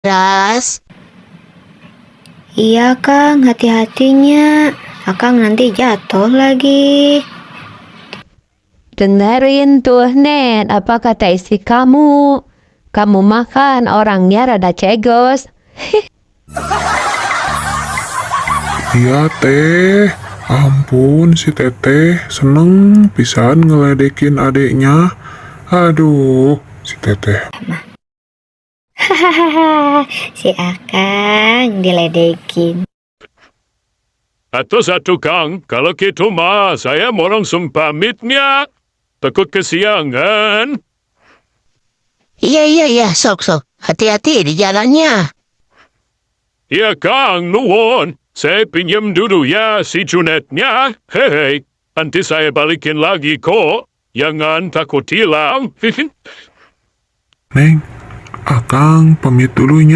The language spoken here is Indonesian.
Ras. Iya, Kang, hati-hatinya. Akang nanti jatuh lagi. Dengerin tuh, Nen, apa kata istri kamu? Kamu makan orangnya rada cegos. Iya teh, ampun si teteh seneng pisan ngeledekin adeknya. Aduh, si teteh. Hahaha, si Akang diledekin. Satu Kang, kalau gitu mah saya mau langsung pamitnya. Takut kesiangan. Iya, sok. Hati-hati di jalannya. Ya Kang, nuwun. Saya pinjam dulu ya si Junetnya. Hei, nanti saya balikin lagi kok. Jangan takut hilang. Neng, Akang pamit dulunya.